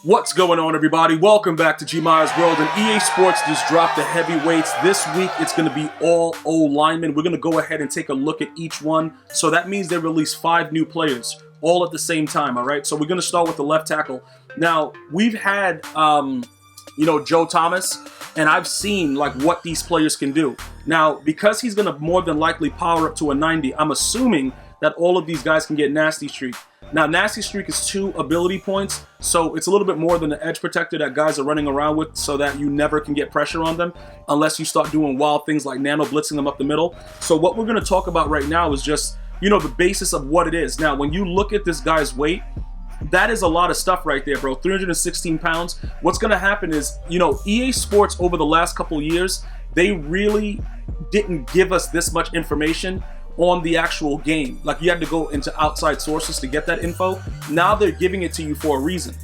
What's going on, everybody? Welcome back to GmiasWorld, and EA Sports just dropped the heavyweights. This week, it's going to be all O-linemen. We're going to go ahead and take a look at each one. So that means they released 5 new players, all at the same time, all right? So we're going to start with the left tackle. Now, we've had, Joe Thomas, and I've seen, what these players can do. Now, because he's going to more than likely power up to a 90, I'm assuming that all of these guys can get Nasty Streak. Now, Nasty Streak is 2 ability points, so it's a little bit more than the edge protector that guys are running around with so that you never can get pressure on them unless you start doing wild things like nano blitzing them up the middle. So what we're going to talk about right now is just, the basis of what it is. Now, when you look at this guy's weight, that is a lot of stuff right there, bro. 316 pounds. What's going to happen is, EA Sports over the last couple years, they really didn't give us this much information on the actual game. Like, you had to go into outside sources to get that info. Now they're giving it to you for a reason.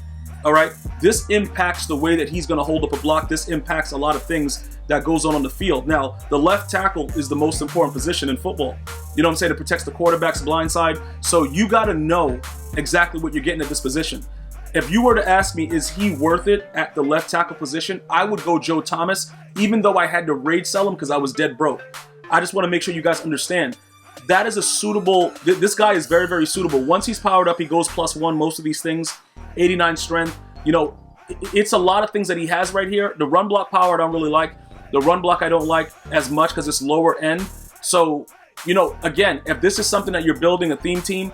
All right, this impacts the way that he's going to hold up a block. This impacts a lot of things that goes on the field. Now, the left tackle is the most important position in football. You know what I'm saying? It protects the quarterback's blind side. So you got to know exactly what you're getting at this position. If you were to ask me, is he worth it at the left tackle position, I would go Joe Thomas, even though I had to rage sell him because I was dead broke. I just want to make sure you guys understand. That is a suitable, this guy is very, very suitable. Once he's powered up, he goes +1, most of these things, 89 strength. It's a lot of things that he has right here. The run block power I don't really like. The run block I don't like as much because it's lower end. So, again, if this is something that you're building a theme team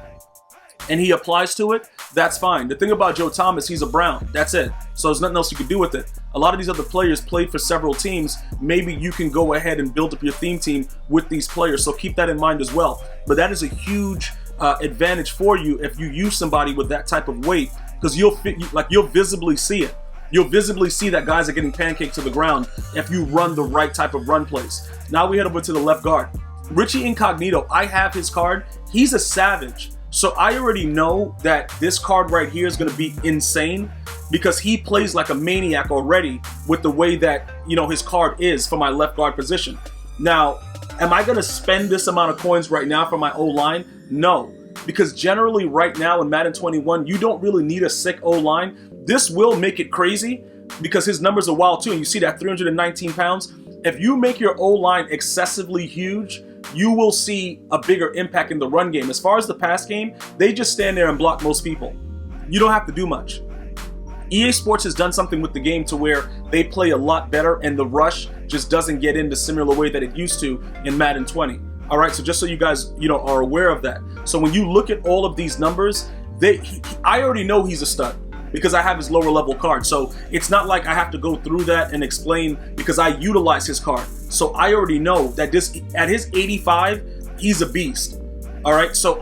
and he applies to it, that's fine. The thing about Joe Thomas, he's a Brown. That's it. So there's nothing else you can do with it. A lot of these other players played for several teams. Maybe you can go ahead and build up your theme team with these players. So keep that in mind as well. But that is a huge advantage for you if you use somebody with that type of weight, because you'll visibly see it. You'll visibly see that guys are getting pancaked to the ground if you run the right type of run plays. Now we head over to the left guard. Richie Incognito, I have his card. He's a savage. So I already know that this card right here is going to be insane because he plays like a maniac already with the way that, his card is for my left guard position. Now, am I going to spend this amount of coins right now for my O-line? No, because generally right now in Madden 21, you don't really need a sick O-line. This will make it crazy because his numbers are wild too. And you see that 319 pounds. If you make your O-line excessively huge, you will see a bigger impact in the run game. As far as the pass game, they just stand there and block most people. You don't have to do much. EA Sports has done something with the game to where they play a lot better and the rush just doesn't get in the similar way that it used to in Madden 20. All right, so just so you guys, are aware of that. So when you look at all of these numbers, I already know he's a stud because I have his lower level card. So it's not like I have to go through that and explain because I utilize his card. So I already know that at his 85, he's a beast. All right, so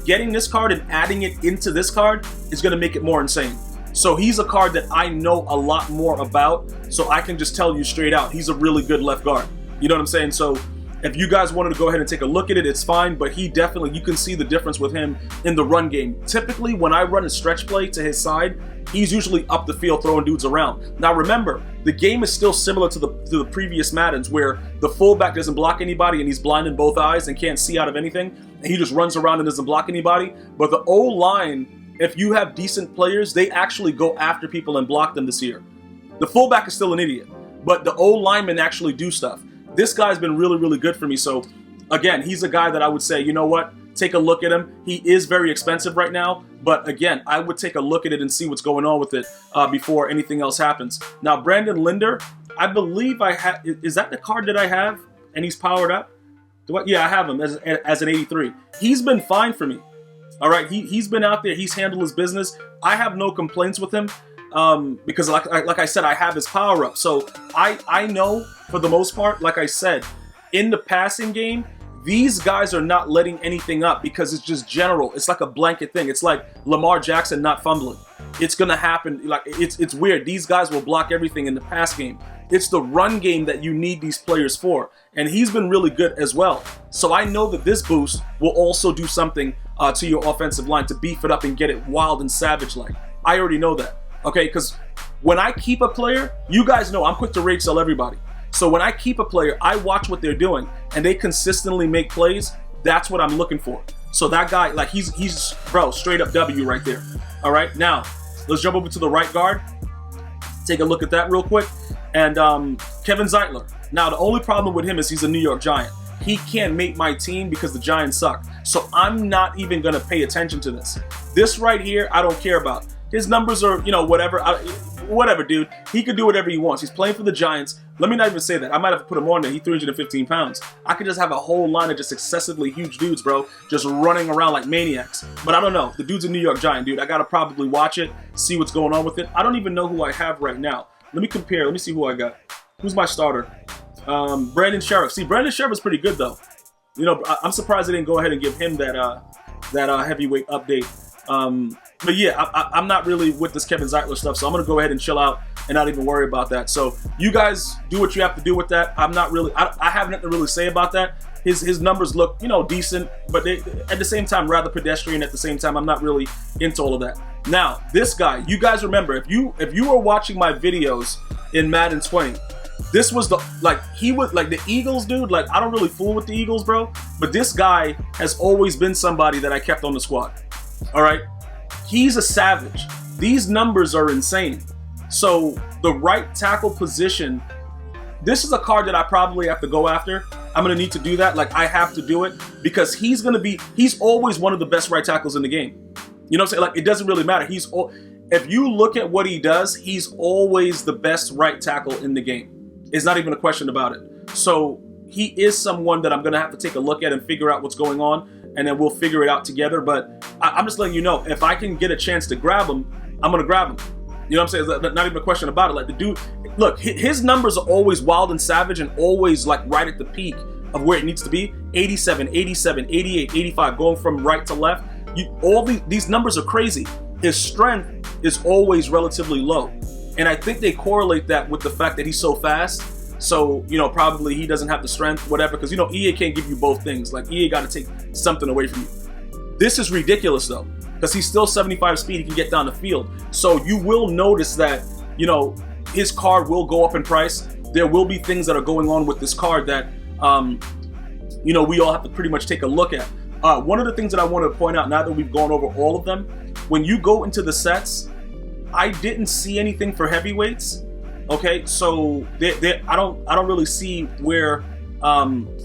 getting this card and adding it into this card is going to make it more insane. So he's a card that I know a lot more about, so I can just tell you straight out, he's a really good left guard. You know what I'm saying? So if you guys wanted to go ahead and take a look at it, it's fine, but you can see the difference with him in the run game. Typically, when I run a stretch play to his side, he's usually up the field throwing dudes around. Now remember, the game is still similar to the previous Maddens where the fullback doesn't block anybody and he's blind in both eyes and can't see out of anything, and he just runs around and doesn't block anybody. But the O-line, if you have decent players, they actually go after people and block them this year. The fullback is still an idiot, but the O-linemen actually do stuff. This guy's been really, really good for me. So again, he's a guy that I would say, you know what? Take a look at him. He is very expensive right now, but again, I would take a look at it and see what's going on with it before anything else happens. Now, Brandon Linder, I believe I have. Is that the card that I have? And he's powered up. Yeah, I have him as an 83. He's been fine for me. All right, he's been out there. He's handled his business. I have no complaints with him because, like I said, I have his power up. So I know for the most part, like I said, in the passing game, these guys are not letting anything up because it's just general. It's like a blanket thing. It's like Lamar Jackson not fumbling. It's gonna happen. Like it's weird. These guys will block everything in the pass game. It's the run game that you need these players for, and he's been really good as well. So I know that this boost will also do something to your offensive line to beef it up and get it wild and savage-like. I already know that. Okay, because when I keep a player, you guys know I'm quick to rage sell everybody. So when I keep a player, I watch what they're doing, and they consistently make plays. That's what I'm looking for. So that guy, like he's bro, straight up W right there. All right, now Let's jump over to the right guard. Take a look at that real quick. And Kevin Zeitler. Now, the only problem with him is he's a New York Giant. He can't make my team because the Giants suck. So I'm not even going to pay attention to this. This right here, I don't care about. His numbers are, you know, whatever. Whatever, dude. He could do whatever he wants. He's playing for the Giants. Let me not even say that. I might have to put him on there. He's 315 pounds. I could just have a whole line of just excessively huge dudes, bro, just running around like maniacs. But I don't know. The dude's a New York Giant, dude. I got to probably watch it, see what's going on with it. I don't even know who I have right now. Let me compare. Let me see who I got. Who's my starter? Brandon Sharok. See, Brandon Sharok is pretty good, though. You know, I'm surprised they didn't go ahead and give him that heavyweight update. But yeah, I'm not really with this Kevin Zeitler stuff, so I'm going to go ahead and chill out and not even worry about that. So you guys do what you have to do with that. I'm not really, I have nothing to really say about that. His numbers look, you know, decent, but they, at the same time, rather pedestrian. At the same time, I'm not really into all of that. Now, this guy, you guys remember, if you were watching my videos in Madden 20, this was the, like, he was, like, the Eagles, dude, like, I don't really fool with the Eagles, bro, but this guy has always been somebody that I kept on the squad, all right? He's a savage. These numbers are insane. So the right tackle position, this is a card that I probably have to go after. I'm going to need to do that. Like, I have to do it because he's always one of the best right tackles in the game. You know what I'm saying? Like, it doesn't really matter. If you look at what he does, he's always the best right tackle in the game. It's not even a question about it. So he is someone that I'm going to have to take a look at and figure out what's going on, and then we'll figure it out together. But I'm just letting you know, if I can get a chance to grab him, I'm going to grab him. You know what I'm saying? It's not even a question about it. Like, the dude, look, his numbers are always wild and savage and always like right at the peak of where it needs to be. 87, 87, 88, 85, going from right to left. All these numbers are crazy. His strength is always relatively low. And I think they correlate that with the fact that he's so fast. So, you know, probably he doesn't have the strength, whatever, because, you know, EA can't give you both things. Like, EA got to take something away from you. This is ridiculous, though, because he's still 75 speed. He can get down the field. So you will notice that, you know, his card will go up in price. There will be things that are going on with this card that, you know, we all have to pretty much take a look at. One of the things that I want to point out, now that we've gone over all of them, when you go into the sets, I didn't see anything for heavyweights. Okay, so I don't really see where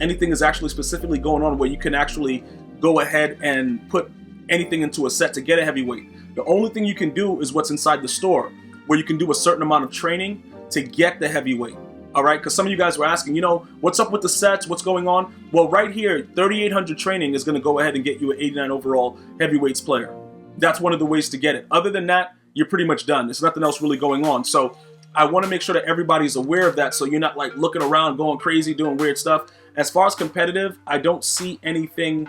anything is actually specifically going on where you can actually go ahead and put anything into a set to get a heavyweight. The only thing you can do is what's inside the store, where you can do a certain amount of training to get the heavyweight. All right, because some of you guys were asking, you know, what's up with the sets? What's going on? Well, right here, 3,800 training is going to go ahead and get you an 89 overall heavyweights player. That's one of the ways to get it. Other than that, you're pretty much done. There's nothing else really going on. So I want to make sure that everybody's aware of that, so you're not like looking around, going crazy, doing weird stuff. As far as competitive, I don't see anything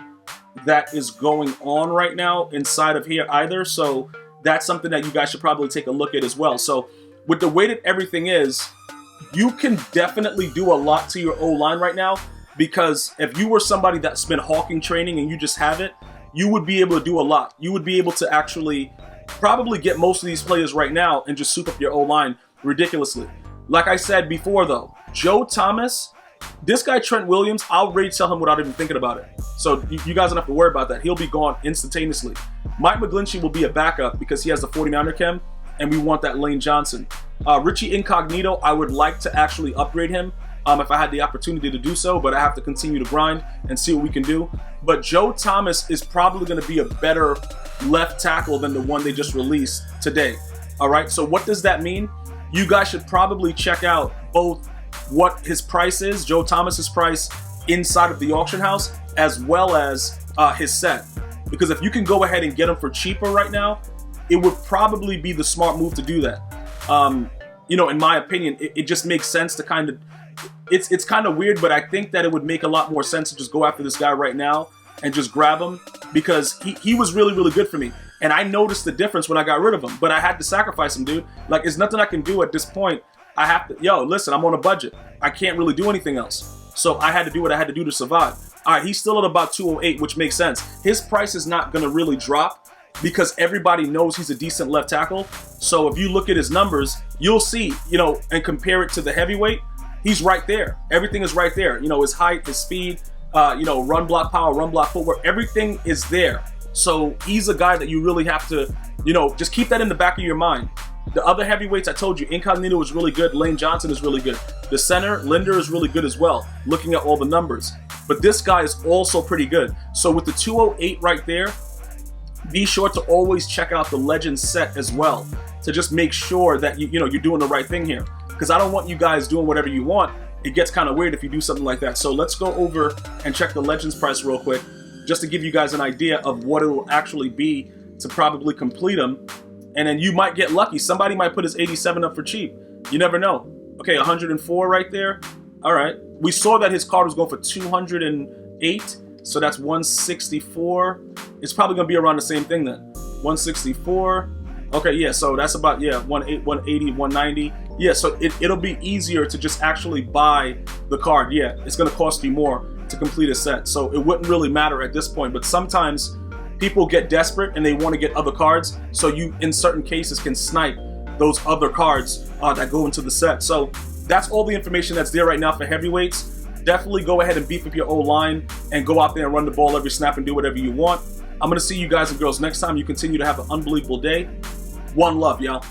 that is going on right now inside of here either. So that's something that you guys should probably take a look at as well. So with the way that everything is, you can definitely do a lot to your O-line right now, because if you were somebody that's been hawking training and you just have it, you would be able to do a lot. You would be able to actually probably get most of these players right now and just soup up your O-line ridiculously. Like I said before, though, Joe Thomas, this guy Trent Williams, I'll rage sell him without even thinking about it. So you guys don't have to worry about that. He'll be gone instantaneously. Mike McGlinchey will be a backup because he has the 49er chem, and we want that Lane Johnson. Richie Incognito, I would like to actually upgrade him if I had the opportunity to do so, but I have to continue to grind and see what we can do. But Joe Thomas is probably going to be a better left tackle than the one they just released today. All right, so what does that mean? You guys should probably check out both what his price is, Joe Thomas's price inside of the auction house, as well as his set. Because if you can go ahead and get him for cheaper right now, it would probably be the smart move to do that. You know, in my opinion, it just makes sense to kind of, it's kind of weird, but I think that it would make a lot more sense to just go after this guy right now and just grab him, because he was really, really good for me. And I noticed the difference when I got rid of him, but I had to sacrifice him, dude. Like, there's nothing I can do at this point. I have to, yo, listen, I'm on a budget. I can't really do anything else. So I had to do what I had to do to survive. All right, he's still at about 208, which makes sense. His price is not going to really drop because everybody knows he's a decent left tackle. So if you look at his numbers, you'll see, you know, and compare it to the heavyweight, he's right there. Everything is right there. You know, his height, his speed, you know, run block power, run block footwork, everything is there. So he's a guy that you really have to, you know, just keep that in the back of your mind. The other heavyweights, I told you, Incognito is really good. Lane Johnson is really good. The center, Linder, is really good as well, looking at all the numbers. But this guy is also pretty good. So with the 208 right there, be sure to always check out the Legends set as well, to just make sure that you know you're doing the right thing here. Because I don't want you guys doing whatever you want. It gets kind of weird if you do something like that. So let's go over and check the Legends price real quick, just to give you guys an idea of what it will actually be to probably complete them. And then you might get lucky. Somebody might put his 87 up for cheap. You never know. Okay, 104 right there. All right. We saw that his card was going for 208. So that's 164. It's probably going to be around the same thing then. 164. Okay, yeah, so that's about, yeah, 180, 190. Yeah, so it'll be easier to just actually buy the card. Yeah, it's going to cost you more to complete a set. So it wouldn't really matter at this point. But sometimes people get desperate and they want to get other cards, so you, in certain cases, can snipe those other cards that go into the set. So that's all the information that's there right now for heavyweights. Definitely go ahead and beef up your O-line and go out there and run the ball every snap and do whatever you want. I'm going to see you guys and girls next time. You continue to have an unbelievable day. One love, y'all.